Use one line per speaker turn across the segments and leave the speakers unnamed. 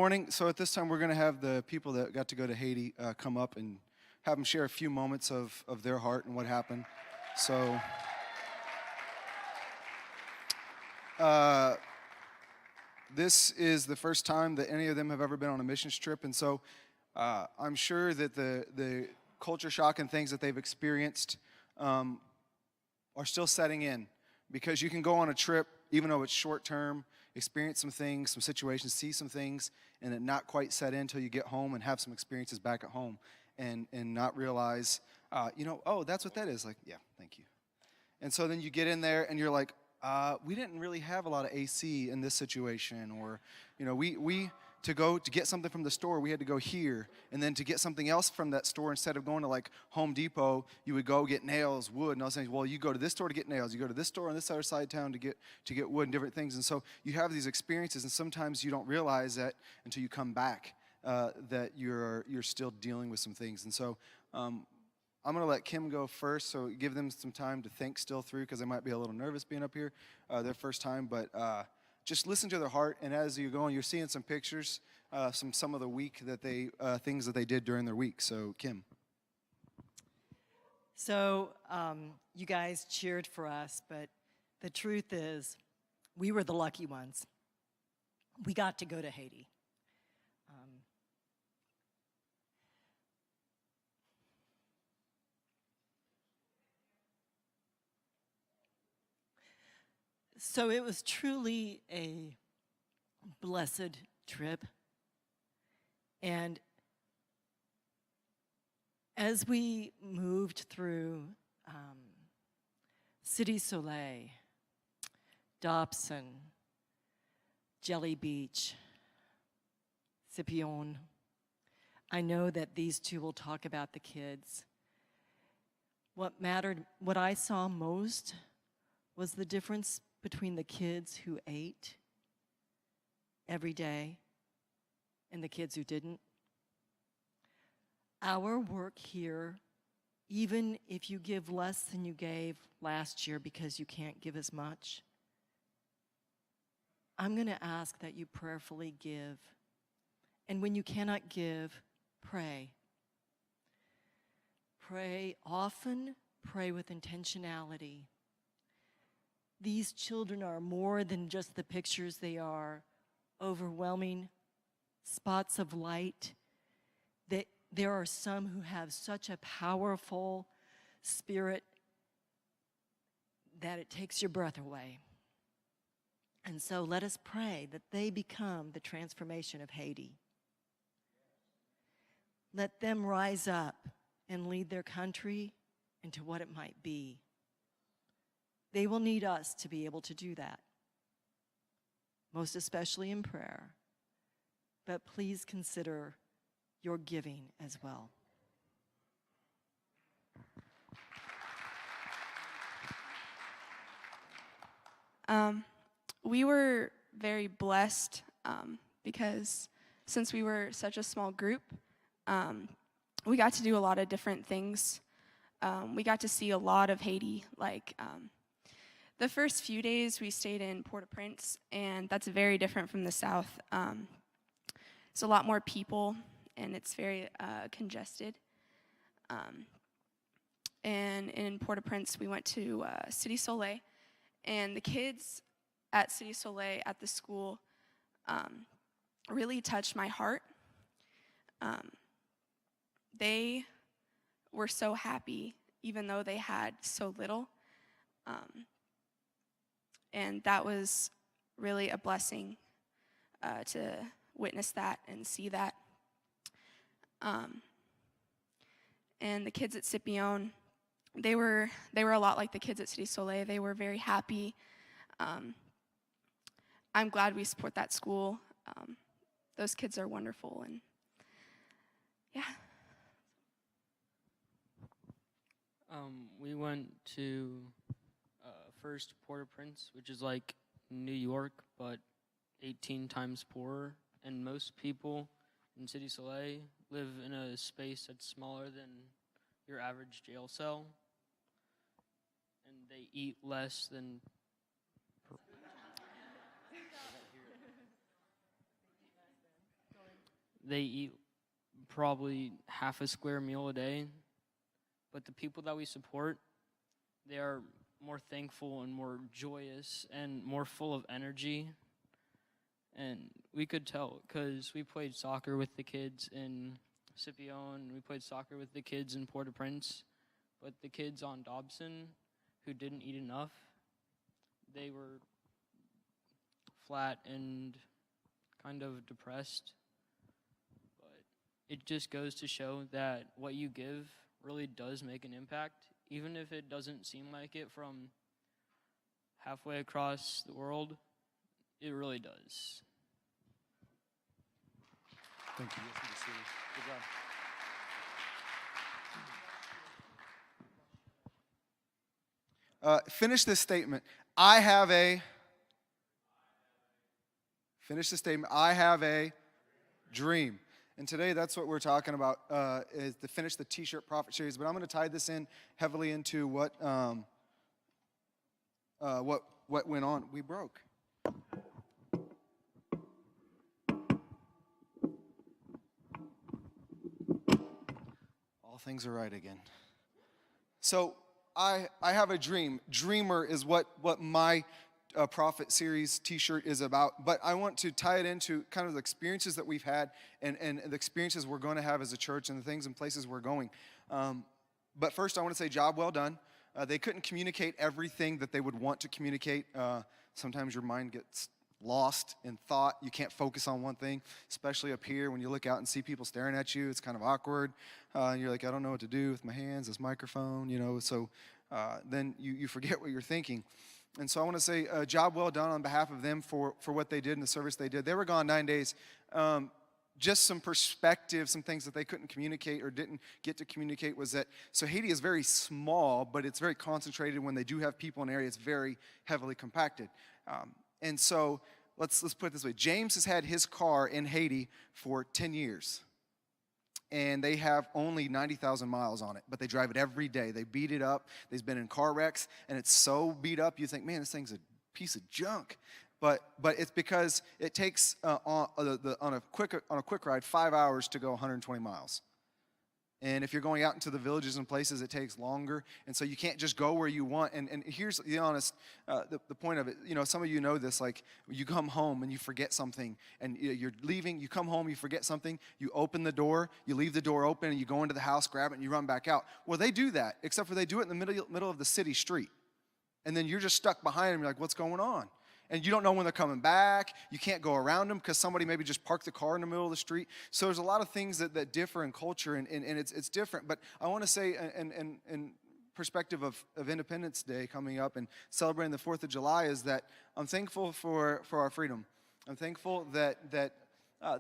morning. So at this time, we're going to have the people that got to go to Haiti come up and have them share a few moments of their heart and what happened. So this is the first time that any of them have ever been on a missions trip. And so I'm sure that the culture shock and things that they've experienced are still setting in. Because you can go on a trip, even though it's short term, experience some things, some situations, see some things, and it not quite set in until you get home and have some experiences back at home and not realize, oh, that's what that is. Like, yeah, thank you. And so then you get in there and you're like, we didn't really have a lot of AC in this situation. Or, we to get something from the store, we had to go here. And then to get something else from that store, instead of going to like Home Depot, you would go get nails, wood, and all those things. Well, you go to this store to get nails. You go to this store on this other side of town to get wood and different things. And so you have these experiences, and sometimes you don't realize that until you come back that you're still dealing with some things. And so I'm going to let Kim go first, so give them some time to think still through, because they might be a little nervous being up here their first time. But just listen to their heart, and as you're going, you're seeing some pictures, some of the week that things that they did during their week. So, Kim.
So, you guys cheered for us, but the truth is, we were the lucky ones. We got to go to Haiti. So it was truly a blessed trip. And as we moved through Cité Soleil, Dobson, Jelly Beach, Scipion, I know that these two will talk about the kids. What I saw most was the difference between the kids who ate every day and the kids who didn't. Our work here, even if you give less than you gave last year because you can't give as much, I'm going to ask that you prayerfully give. And when you cannot give, pray. Pray often, pray with intentionality. These children are more than just the pictures. They are overwhelming spots of light. There are some who have such a powerful spirit that it takes your breath away. And so let us pray that they become the transformation of Haiti. Let them rise up and lead their country into what it might be. They will need us to be able to do that, most especially in prayer. But please consider your giving as well.
We were very blessed because since we were such a small group, we got to do a lot of different things. We got to see a lot of Haiti. Like the first few days we stayed in Port-au-Prince, and that's very different from the South. It's a lot more people, and it's very congested. And in Port-au-Prince, we went to Cité Soleil, and the kids at Cité Soleil at the school really touched my heart. They were so happy, even though they had so little. And that was really a blessing to witness that and see that. And the kids at Scipion, they were a lot like the kids at Cité Soleil. They were very happy. I'm glad we support that school. Those kids are wonderful, and yeah.
We went to first Port-au-Prince, which is like New York, but 18 times poorer. And most people in Cité Soleil live in a space that's smaller than your average jail cell. And they eat less than... they eat probably half a square meal a day. But the people that we support, they are more thankful and more joyous and more full of energy. And we could tell because we played soccer with the kids in Scipio, we played soccer with the kids in Port-au-Prince. But the kids on Dobson who didn't eat enough, they were flat and kind of depressed. But it just goes to show that what you give really does make an impact, even if it doesn't seem like it from halfway across the world. It really does.
Thank you. Good job. Finish this statement. Finish the statement. I have a dream. And today, that's what we're talking about, is to finish the T-shirt Prophet series. But I'm going to tie this in heavily into what went on. We broke. All things are right again. So I have a dream. Dreamer is what my Prophet series T-shirt is about. But I want to tie it into kind of the experiences that we've had and the experiences we're going to have as a church and the things and places we're going. But first, I want to say job well done. They couldn't communicate everything that they would want to communicate. Sometimes your mind gets lost in thought. You can't focus on one thing, especially up here when you look out and see people staring at you. It's kind of awkward. You're like, I don't know what to do with my hands, this microphone, so then you forget what you're thinking. And so I want to say job well done on behalf of them for what they did and the service they did. They were gone 9 days. Just some perspective, some things that they couldn't communicate or didn't get to communicate was that, so Haiti is very small, but it's very concentrated. When they do have people in an area, it's very heavily compacted. And so let's put it this way. James has had his car in Haiti for 10 years. And they have only 90,000 miles on it, but they drive it every day. They beat it up. They've been in car wrecks, and it's so beat up, you think, man, this thing's a piece of junk. But it's because it takes, on a quick ride, 5 hours to go 120 miles. And if you're going out into the villages and places, it takes longer. And so you can't just go where you want. And here's the honest, the point of it. Some of you know this, like you come home and you forget something. And you're leaving, you come home, you forget something. You open the door, you leave the door open, and you go into the house, grab it, and you run back out. Well, they do that, except for they do it in the middle of the city street. And then you're just stuck behind them. You're like, what's going on? And you don't know when they're coming back. You can't go around them because somebody maybe just parked the car in the middle of the street. So there's a lot of things that differ in culture, and it's different. But I want to say, in perspective of Independence Day coming up and celebrating the 4th of July, is that I'm thankful for our freedom. I'm thankful that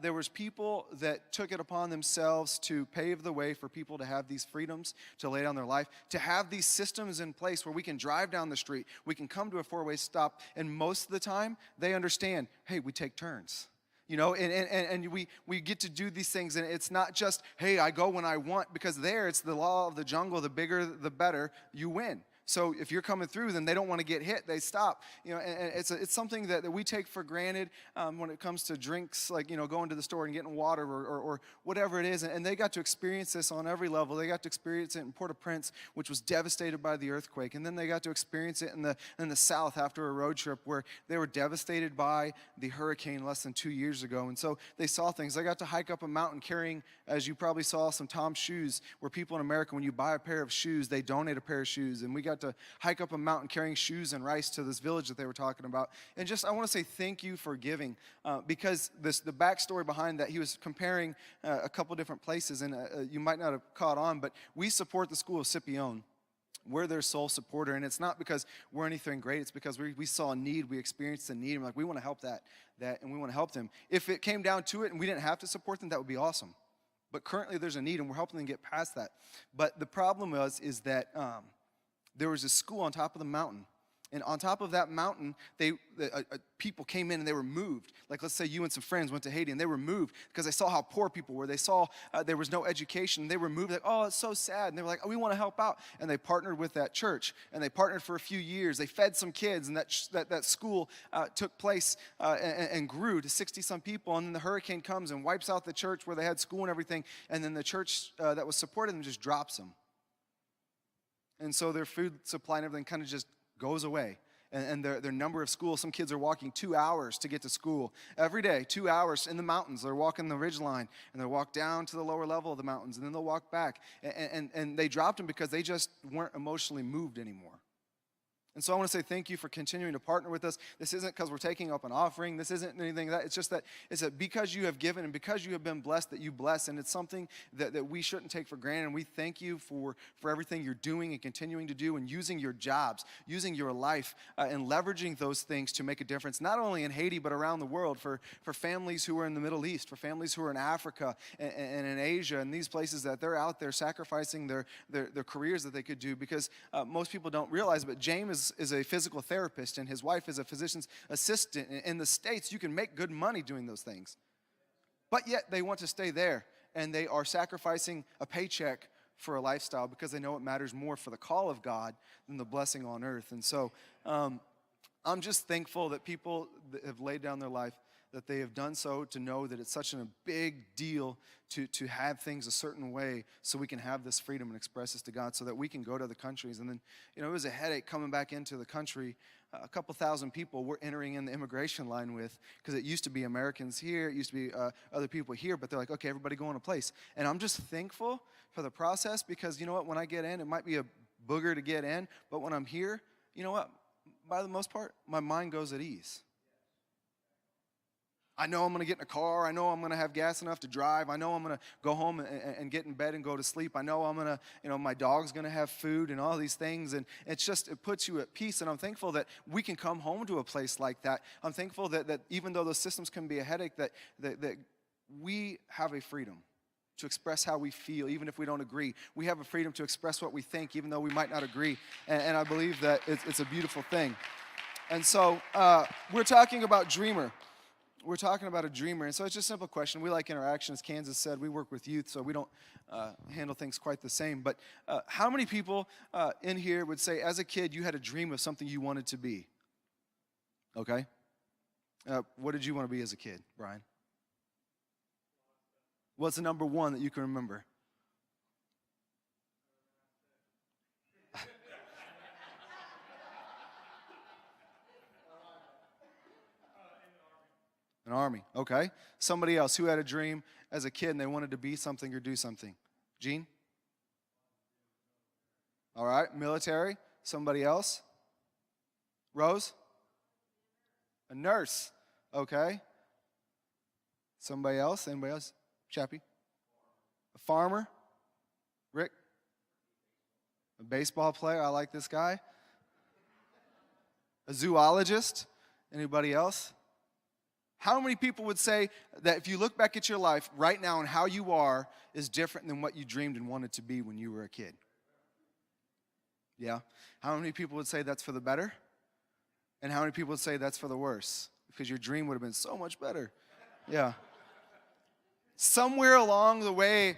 there was people that took it upon themselves to pave the way for people to have these freedoms, to lay down their life, to have these systems in place where we can drive down the street, we can come to a four-way stop, and most of the time, they understand, hey, we take turns. And we get to do these things, and it's not just, hey, I go when I want, because there it's the law of the jungle, the bigger, the better, you win. So if you're coming through, then they don't want to get hit. They stop. And it's something that we take for granted when it comes to drinks, like, going to the store and getting water or whatever it is. And they got to experience this on every level. They got to experience it in Port-au-Prince, which was devastated by the earthquake. And then they got to experience it in the South after a road trip where they were devastated by the hurricane less than 2 years ago. And so they saw things. They got to hike up a mountain carrying, as you probably saw, some Tom's shoes, where people in America, when you buy a pair of shoes, they donate a pair of shoes. And we got to hike up a mountain carrying shoes and rice to this village that they were talking about. And just, I want to say thank you for giving, because the backstory behind that, he was comparing a couple different places, and you might not have caught on, but we support the school of Scipione. We're their sole supporter, and it's not because we're anything great. It's because we saw a need, we experienced a need, and we're like, we want to help that, and we want to help them. If it came down to it and we didn't have to support them, that would be awesome. But currently there's a need, and we're helping them get past that. But the problem is that there was a school on top of the mountain, And on top of that mountain, people came in and they were moved. Like, let's say you and some friends went to Haiti and they were moved because they saw how poor people were. They saw there was no education. They were moved, like, oh, it's so sad. And they were like, oh, we want to help out. And they partnered with that church. And they partnered for a few years. They fed some kids, and that school took place and grew to 60-some people. And then the hurricane comes and wipes out the church where they had school and everything. And then the church that was supporting them just drops them. And so their food supply and everything kind of just goes away. And their number of schools, some kids are walking 2 hours to get to school. Every day, 2 hours in the mountains. They're walking the ridge line, and they'll walk down to the lower level of the mountains, and then they'll walk back. And they dropped them because they just weren't emotionally moved anymore. And so I want to say thank you for continuing to partner with us. This isn't because we're taking up an offering. This isn't anything like that. It's just that because you have given and because you have been blessed that you bless. And it's something that we shouldn't take for granted. And we thank you for everything you're doing and continuing to do and using your jobs, using your life, and leveraging those things to make a difference, not only in Haiti but around the world, for families who are in the Middle East, for families who are in Africa and in Asia and these places that they're out there sacrificing their careers that they could do, because most people don't realize, but James is a physical therapist and his wife is a physician's assistant. In the States, you can make good money doing those things. But yet they want to stay there, and they are sacrificing a paycheck for a lifestyle because they know it matters more for the call of God than the blessing on earth. And so I'm just thankful that people that have laid down their life, that they have done so to know that it's such a big deal to have things a certain way so we can have this freedom and express this to God, so that we can go to other countries. And then, it was a headache coming back into the country. A couple thousand people we're entering in the immigration line with, because it used to be Americans here, it used to be other people here, but they're like, okay, everybody go in a place. And I'm just thankful for the process, because you know what, when I get in, it might be a booger to get in, but when I'm here, you know what, by the most part, my mind goes at ease. I know I'm going to get in a car. I know I'm going to have gas enough to drive. I know I'm going to go home and get in bed and go to sleep. I know I'm going to, my dog's going to have food and all these things. And it puts you at peace. And I'm thankful that we can come home to a place like that. I'm thankful that even though those systems can be a headache, that we have a freedom to express how we feel, even if we don't agree. We have a freedom to express what we think, even though we might not agree. And I believe that it's a beautiful thing. And so we're talking about dreamer. We're talking about a dreamer, and so it's just a simple question. We like interaction. As Kansas said, we work with youth, so we don't handle things quite the same. But how many people in here would say, as a kid, you had a dream of something you wanted to be? Okay. What did you want to be as a kid, Brian? What's the number one that you can remember? An army, okay. Somebody else who had a dream as a kid and they wanted to be something or do something. Gene? All right, military. Somebody else? Rose? A nurse, okay. Somebody else? Anybody else? Chappie? A farmer? Rick? A baseball player? I like this guy. A zoologist? Anybody else? How many people would say that if you look back at your life right now and how you are is different than what you dreamed and wanted to be when you were a kid? Yeah. How many people would say that's for the better? And how many people would say that's for the worse? Because your dream would have been so much better. Yeah. Somewhere along the way,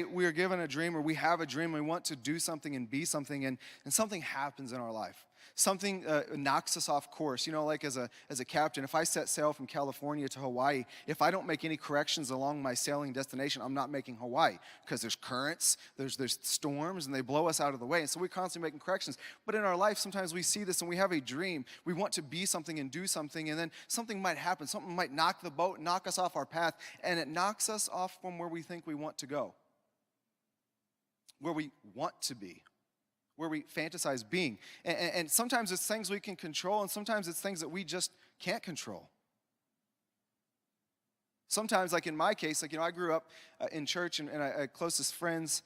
we are given a dream, or we have a dream, and we want to do something and be something, and something happens in our life. Something knocks us off course. Like as a captain, if I set sail from California to Hawaii, if I don't make any corrections along my sailing destination, I'm not making Hawaii, because there's currents, there's storms, and they blow us out of the way. And so we're constantly making corrections. But in our life, sometimes we see this and we have a dream. We want to be something and do something, and then something might happen. Something might knock the boat, knock us off our path, and it knocks us off from where we think we want to go, where we want to be, where we fantasize being. And sometimes it's things we can control, and sometimes it's things that we just can't control. Sometimes, like in my case, I grew up in church, and I closest friends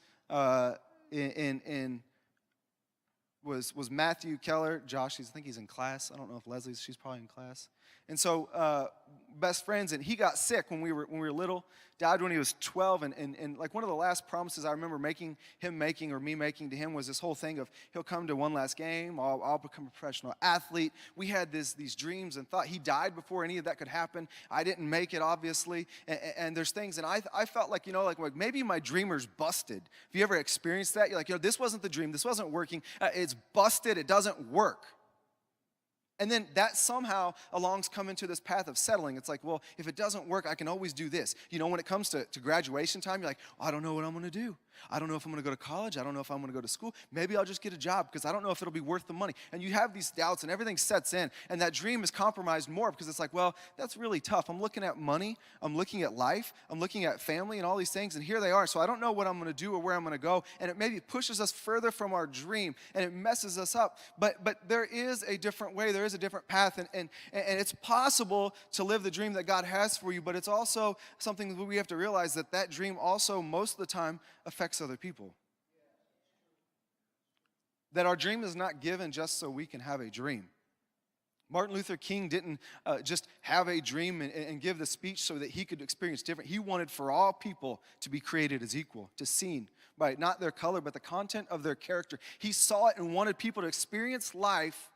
was Matthew Keller. Josh, I think he's in class. I don't know if she's probably in class. And so best friends, and he got sick when we were little, died when he was 12, and like one of the last promises I remember me making to him was this whole thing of he'll come to one last game, I'll become a professional athlete. We had these dreams and thought. He died before any of that could happen. I didn't make it, obviously, and there's things, and I felt like, like maybe my dreamer's busted. Have you ever experienced that? You're like, this wasn't the dream, this wasn't working, it's busted, it doesn't work. And then that somehow along's come into this path of settling. It's like, well, if it doesn't work, I can always do this. When it comes to graduation time, you're like, I don't know what I'm going to do. I don't know if I'm going to go to college. I don't know if I'm going to go to school. Maybe I'll just get a job because I don't know if it'll be worth the money. And you have these doubts and everything sets in. And that dream is compromised more because it's like, well, that's really tough. I'm looking at money. I'm looking at life. I'm looking at family and all these things. And here they are. So I don't know what I'm going to do or where I'm going to go. And it maybe pushes us further from our dream and it messes us up. But there is a different way. There is a different path. And it's possible to live the dream that God has for you. But it's also something that we have to realize that dream also most of the time affects other people. That our dream is not given just so we can have a dream. Martin Luther King didn't just have a dream and give the speech so that he could experience different. He wanted for all people to be created as equal, to seen by not their color, but the content of their character. He saw it and wanted people to experience life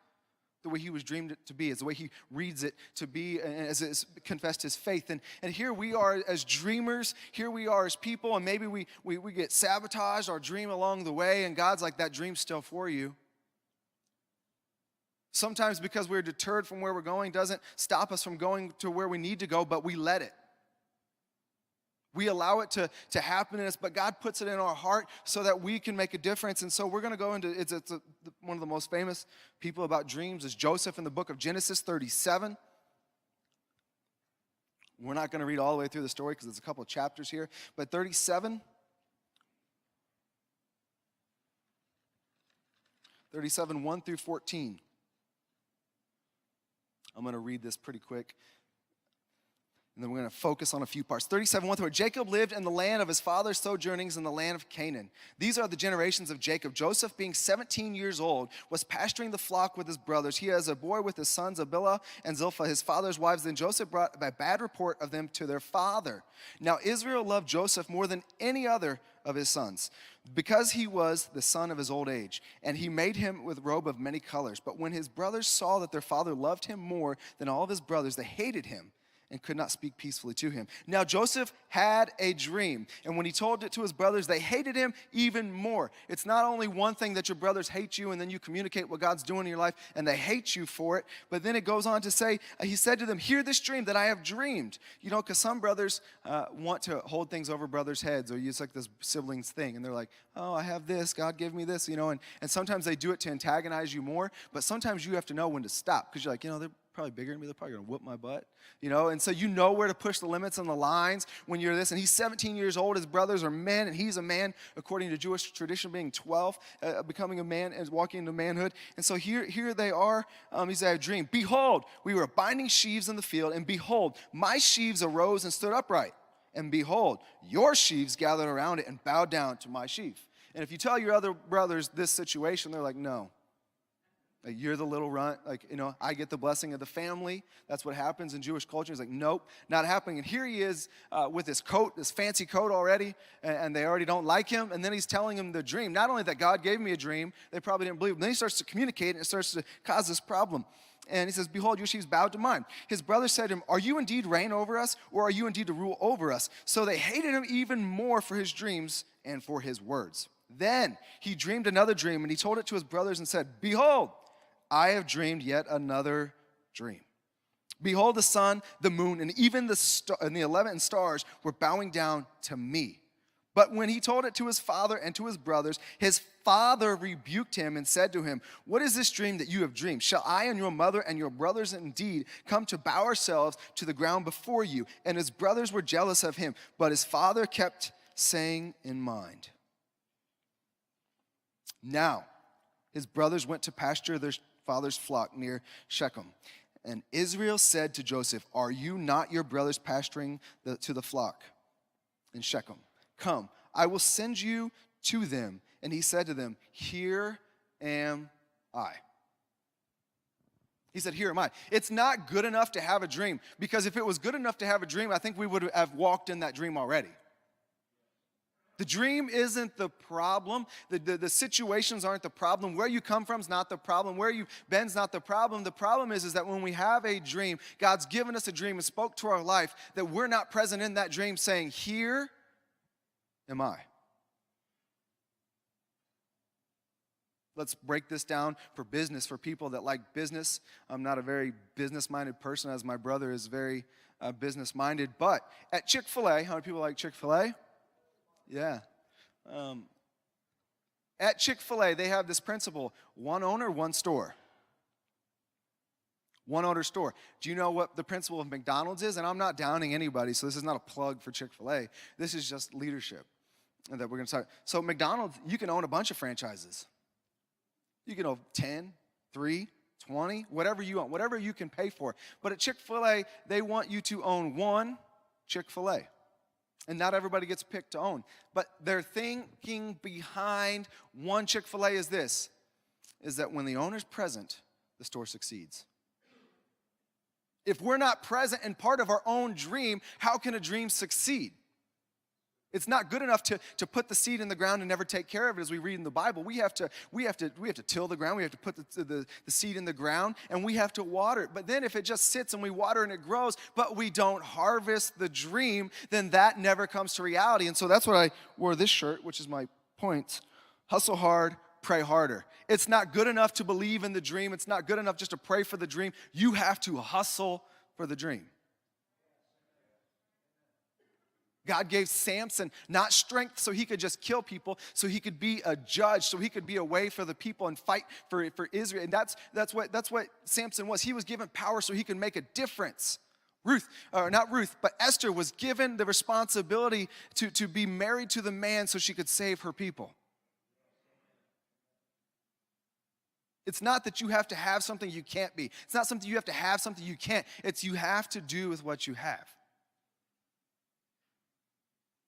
the way he was dreamed it to be, as the way he reads it to be, and as it's confessed his faith. And here we are as dreamers, here we are as people, and maybe we get sabotaged our dream along the way, and God's like, that dream's still for you. Sometimes because we're deterred from where we're going doesn't stop us from going to where we need to go, but we let it. We allow it to happen in us, but God puts it in our heart so that we can make a difference. And so we're going to go into, one of the most famous people about dreams is Joseph in the book of Genesis 37. We're not going to read all the way through the story because there's a couple of chapters here, but 37, 1 through 14. I'm going to read this pretty quick. And then we're going to focus on a few parts. 37, 1 through 4. Jacob lived in the land of his father's sojournings in the land of Canaan. These are the generations of Jacob. Joseph, being 17 years old, was pasturing the flock with his brothers. He has a boy with his sons, Bilhah and Zilpah, his father's wives. Then Joseph brought a bad report of them to their father. Now Israel loved Joseph more than any other of his sons, because he was the son of his old age, and he made him with robe of many colors. But when his brothers saw that their father loved him more than all of his brothers, they hated him and could not speak peacefully to him. Now Joseph had a dream, and when he told it to his brothers, they hated him even more. It's not only one thing that your brothers hate you, and then you communicate what God's doing in your life, and they hate you for it, but then it goes on to say, he said to them, hear this dream that I have dreamed. Because some brothers want to hold things over brothers' heads, or use like this siblings thing, and they're like, oh, I have this, God gave me this, and sometimes they do it to antagonize you more, but sometimes you have to know when to stop, because you're like, they're probably bigger than me. They're probably going to whoop my butt, and so you know where to push the limits and the lines when you're this. And he's 17 years old. His brothers are men, and he's a man according to Jewish tradition, being 12, becoming a man and walking into manhood. And so here they are. He said, I have a dream. Behold, we were binding sheaves in the field, and behold, my sheaves arose and stood upright. And behold, your sheaves gathered around it and bowed down to my sheaf. And if you tell your other brothers this situation, they're like, no. You're the little runt, I get the blessing of the family. That's what happens in Jewish culture. It's like, nope, not happening. And here he is with his coat, this fancy coat already, and they already don't like him. And then he's telling them the dream. Not only that God gave me a dream, they probably didn't believe it. Then he starts to communicate, and it starts to cause this problem. And he says, behold, your sheaves bowed to mine. His brothers said to him, are you indeed reign over us, or are you indeed to rule over us? So they hated him even more for his dreams and for his words. Then he dreamed another dream, and he told it to his brothers and said, behold, I have dreamed yet another dream. Behold, the sun, the moon, and even the 11 stars were bowing down to me. But when he told it to his father and to his brothers, his father rebuked him and said to him, what is this dream that you have dreamed? Shall I and your mother and your brothers indeed come to bow ourselves to the ground before you? And his brothers were jealous of him, but his father kept saying in mind. Now, his brothers went to pasture their father's flock near Shechem. And Israel said to Joseph, are you not your brothers pasturing to the flock in Shechem? Come, I will send you to them. And he said to them, here am I. He said, here am I. It's not good enough to have a dream, because if it was good enough to have a dream, I think we would have walked in that dream already. The dream isn't the problem. The situations aren't the problem. Where you come from is not the problem. Where you've been is not the problem. The problem is that when we have a dream, God's given us a dream and spoke to our life, that we're not present in that dream saying, here am I. Let's break this down for business, for people that like business. I'm not a very business-minded person, as my brother is very business-minded. But at Chick-fil-A, how many people like Chick-fil-A? Yeah. At Chick-fil-A, they have this principle: one owner, one store. One owner store. Do you know what the principle of McDonald's is? And I'm not downing anybody, so this is not a plug for Chick-fil-A. This is just leadership that we're going to start. So McDonald's, you can own a bunch of franchises. You can own 10, 3, 20, whatever you want, whatever you can pay for. But at Chick-fil-A, they want you to own one Chick-fil-A. And not everybody gets picked to own. But their thinking behind one Chick-fil-A is this, is that when the owner's present, the store succeeds. If we're not present and part of our own dream, how can a dream succeed? It's not good enough to put the seed in the ground and never take care of it, as we read in the Bible. We have to till the ground. We have to put the seed in the ground, and we have to water it. But then if it just sits and we water and it grows, but we don't harvest the dream, then that never comes to reality. And so that's what I wore this shirt, which is my point. Hustle hard, pray harder. It's not good enough to believe in the dream. It's not good enough just to pray for the dream. You have to hustle for the dream. God gave Samson not strength so he could just kill people, so he could be a judge, so he could be a way for the people and fight for Israel. And that's what Samson was. He was given power so he could make a difference. Esther was given the responsibility to be married to the man so she could save her people. It's not that you have to have something you can't be. It's not something you have to have something you can't. It's you have to do with what you have.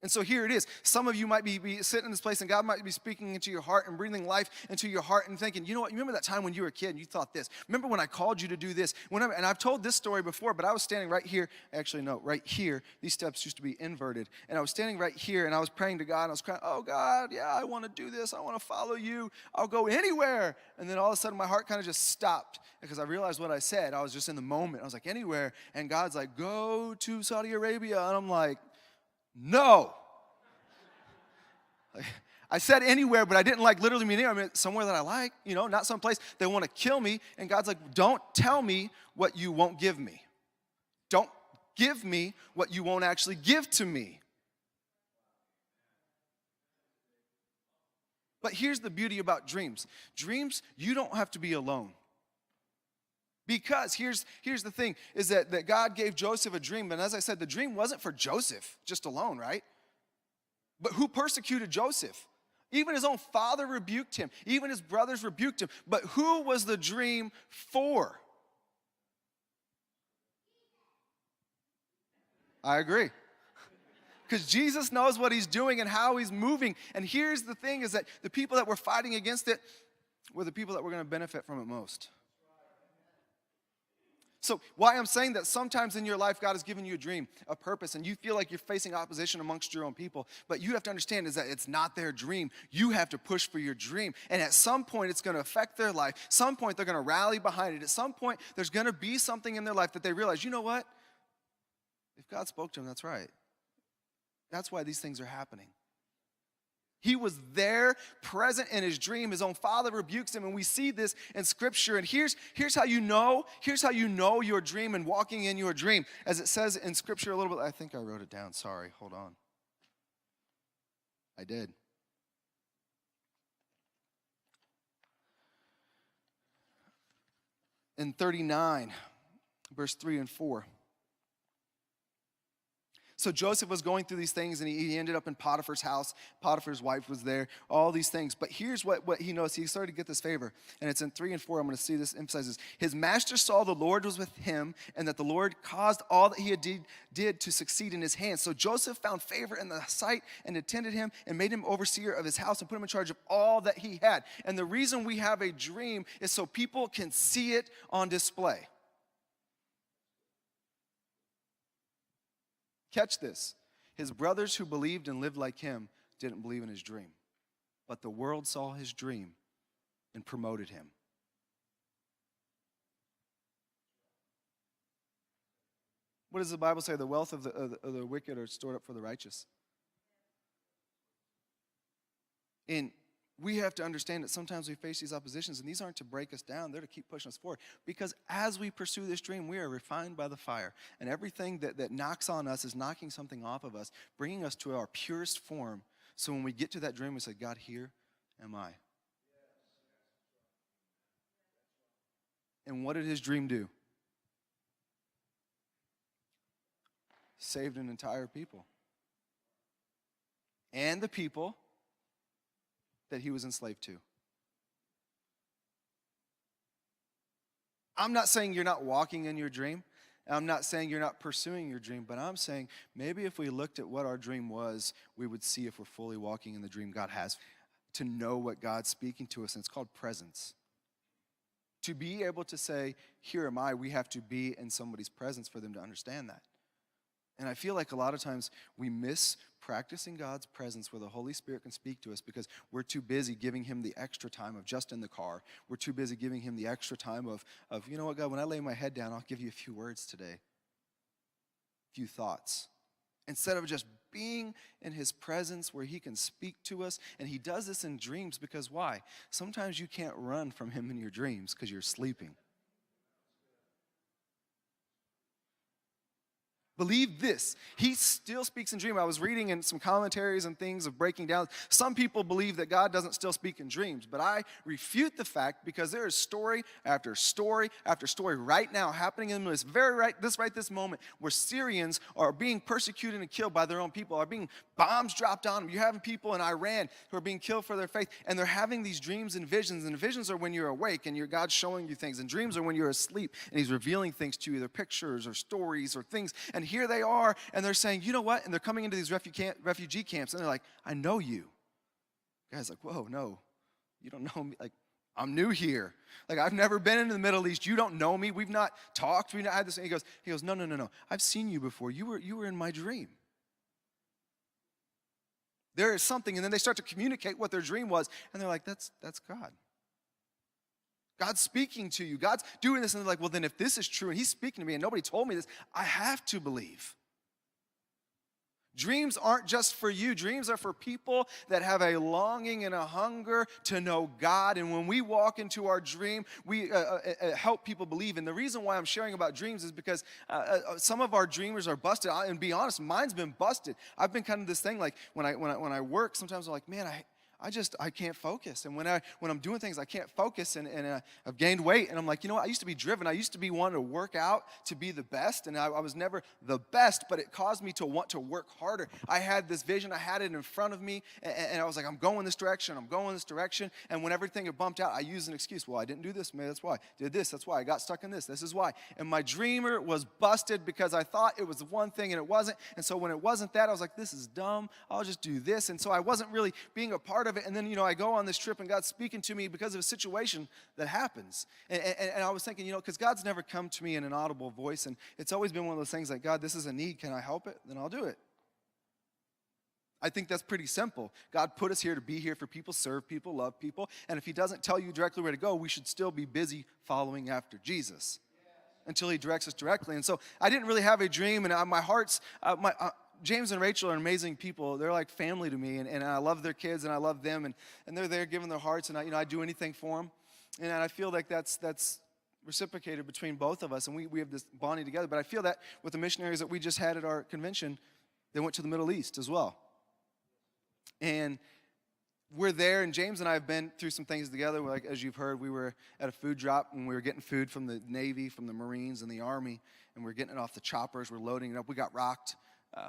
And so here it is. Some of you might be sitting in this place, and God might be speaking into your heart and breathing life into your heart and thinking, you know what, you remember that time when you were a kid and you thought this? Remember when I called you to do this? And I've told this story before, but I was standing right here. Actually, no, right here. These steps used to be inverted. And I was standing right here, and I was praying to God, and I was crying, oh, God, yeah, I want to do this. I want to follow you. I'll go anywhere. And then all of a sudden, my heart kind of just stopped because I realized what I said. I was just in the moment. I was like, anywhere. And God's like, go to Saudi Arabia. And I'm like, no. I said anywhere, but I didn't literally mean anywhere. I meant somewhere that I like, not someplace they want to kill me. And God's like, don't tell me what you won't give me. Don't give me what you won't actually give to me. But here's the beauty about dreams. Dreams, you don't have to be alone. Because here's the thing, is that God gave Joseph a dream. And as I said, the dream wasn't for Joseph just alone, right? But who persecuted Joseph? Even his own father rebuked him. Even his brothers rebuked him. But who was the dream for? I agree. Because Jesus knows what he's doing and how he's moving. And here's the thing, is that the people that were fighting against it were the people that were going to benefit from it most. So why I'm saying that sometimes in your life, God has given you a dream, a purpose, and you feel like you're facing opposition amongst your own people. But you have to understand is that it's not their dream. You have to push for your dream. And at some point, it's going to affect their life. Some point, they're going to rally behind it. At some point, there's going to be something in their life that they realize, you know what? If God spoke to them, that's right. That's why these things are happening. He was there, present in his dream. His own father rebukes him, and we see this in Scripture. And here's how you know your dream and walking in your dream. As it says in Scripture a little bit, I think I wrote it down. Sorry, hold on. I did. In 39, verse 3 and 4. So Joseph was going through these things, and he ended up in Potiphar's house. Potiphar's wife was there, all these things. But here's what he noticed. He started to get this favor, and it's in 3 and 4. I'm going to see this emphasizes. His master saw the Lord was with him, and that the Lord caused all that he did to succeed in his hands. So Joseph found favor in the sight and attended him and made him overseer of his house and put him in charge of all that he had. And the reason we have a dream is so people can see it on display. Catch this. His brothers who believed and lived like him didn't believe in his dream. But the world saw his dream and promoted him. What does the Bible say? The wealth of the wicked are stored up for the righteous. And we have to understand that sometimes we face these oppositions, and these aren't to break us down. They're to keep pushing us forward. Because as we pursue this dream, we are refined by the fire. And everything that knocks on us is knocking something off of us, bringing us to our purest form. So when we get to that dream, we say, God, here am I. And what did his dream do? Saved an entire people. And the people that he was enslaved to. I'm not saying you're not walking in your dream. I'm not saying you're not pursuing your dream, but I'm saying maybe if we looked at what our dream was, we would see if we're fully walking in the dream God has. To know what God's speaking to us, and it's called presence. To be able to say, here am I, we have to be in somebody's presence for them to understand that. And I feel like a lot of times we miss practicing God's presence where the Holy Spirit can speak to us because we're too busy giving him the extra time of just in the car. We're too busy giving him the extra time of you know what, God, when I lay my head down, I'll give you a few words today, a few thoughts. Instead of just being in his presence where he can speak to us. And he does this in dreams because why? Sometimes you can't run from him in your dreams because you're sleeping. Believe this. He still speaks in dreams. I was reading in some commentaries and things of breaking down. Some people believe that God doesn't still speak in dreams, but I refute the fact because there is story after story after story right now happening in this this moment where Syrians are being persecuted and killed by their own people, are being bombs dropped on them. You're having people in Iran who are being killed for their faith, and they're having these dreams and visions. And visions are when you're awake and God's showing you things, and dreams are when you're asleep and he's revealing things to you, either pictures or stories or things. And here they are, and they're saying, you know what? And they're coming into these refugee camps, and they're like, I know you. The guy's like, whoa, no, you don't know me. Like, I'm new here. Like, I've never been into the Middle East. You don't know me. We've not talked. We've not had this. And he goes, no. I've seen you before. You were in my dream. There is something, and then they start to communicate what their dream was, and they're like, that's God. God's speaking to you. God's doing this. And they're like, well, then if this is true and he's speaking to me and nobody told me this, I have to believe. Dreams aren't just for you. Dreams are for people that have a longing and a hunger to know God. And when we walk into our dream, we help people believe. And the reason why I'm sharing about dreams is because some of our dreamers are busted. And be honest, mine's been busted. I've been kind of this thing like when I work, sometimes I'm like, man, I can't focus. And when I'm doing things, I can't focus, and I've gained weight. And I'm like, you know what? I used to be driven. I used to be wanting to work out to be the best, and I was never the best, but it caused me to want to work harder. I had this vision. I had it in front of me, and I was like, I'm going this direction. I'm going this direction. And when everything had bumped out, I used an excuse. Well, I didn't do this. Maybe that's why. Did this. That's why. I got stuck in this. This is why. And my dreamer was busted because I thought it was the one thing, and it wasn't. And so when it wasn't that, I was like, this is dumb. I'll just do this. And so I wasn't really being a part of it. And then, I go on this trip and God's speaking to me because of a situation that happens. And I was thinking, because God's never come to me in an audible voice. And it's always been one of those things like, God, this is a need. Can I help it? Then I'll do it. I think that's pretty simple. God put us here to be here for people, serve people, love people. And if he doesn't tell you directly where to go, we should still be busy following after Jesus until he directs us directly. And so I didn't really have a dream, and my heart's, James and Rachel are amazing people. They're like family to me, and I love their kids, and I love them, and they're there giving their hearts, and I do anything for them. And I feel like that's reciprocated between both of us, and we have this bonding together. But I feel that with the missionaries that we just had at our convention, they went to the Middle East as well. And we're there, and James and I have been through some things together. Like, as you've heard, we were at a food drop, and we were getting food from the Navy, from the Marines, and the Army, and we were getting it off the choppers. We're loading it up. We got rocked.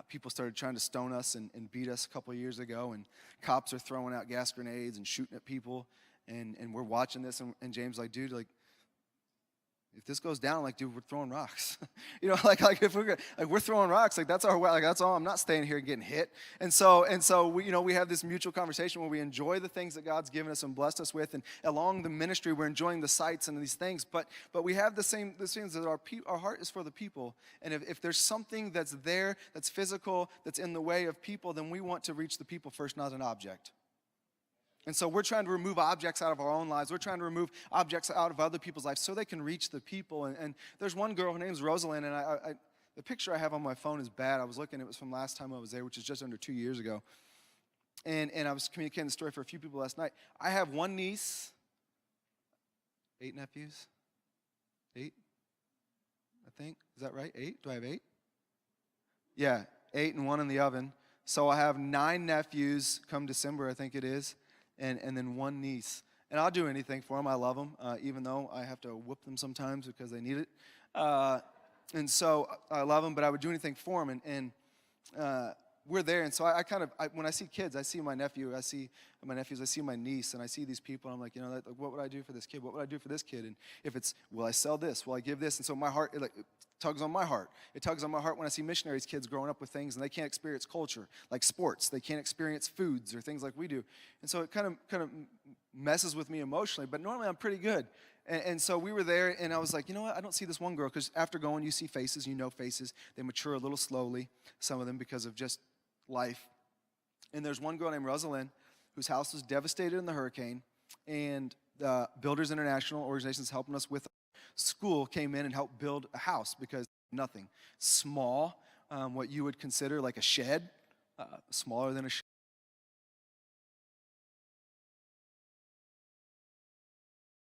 people started trying to stone us and beat us a couple of years ago, and cops are throwing out gas grenades and shooting at people, and we're watching this, and James like, dude, like, if this goes down, like, dude, we're throwing rocks. Like if we're throwing rocks, like that's our way. Like that's all. I'm not staying here and getting hit. And so we have this mutual conversation where we enjoy the things that God's given us and blessed us with, and along the ministry, we're enjoying the sights and these things. But we have the same things that our heart is for the people. And if there's something that's there, that's physical, that's in the way of people, then we want to reach the people first, not an object. And so we're trying to remove objects out of our own lives. We're trying to remove objects out of other people's lives so they can reach the people. And there's one girl, her name's Rosalind, and the picture I have on my phone is bad. I was looking, it was from last time I was there, which is just under 2 years ago. And I was communicating the story for a few people last night. I have one niece, 8 nephews, 8, I think. Is that right? 8? Do I have 8? Yeah, 8 and 1 in the oven. So I have 9 nephews come December, I think it is. And then 1 niece. And I'll do anything for them. I love them, even though I have to whoop them sometimes because they need it. And so I love them, but I would do anything for them. And we're there. And so I when I see kids, I see my nephew, I see my nephews, I see my niece, and I see these people. And I'm like, what would I do for this kid? What would I do for this kid? And if it's, will I sell this? Will I give this? And so my heart, it tugs on my heart. It tugs on my heart when I see missionaries, kids growing up with things, and they can't experience culture, like sports. They can't experience foods or things like we do. And so it kind of messes with me emotionally, but normally I'm pretty good. And so we were there, and I was like, you know what? I don't see this one girl, because after going, you see faces, faces. They mature a little slowly, some of them, because of just life. And there's one girl named Rosalind whose house was devastated in the hurricane, and Builders International organizations helping us with school came in and helped build a house, because nothing small, what you would consider like a shed, smaller than a shed.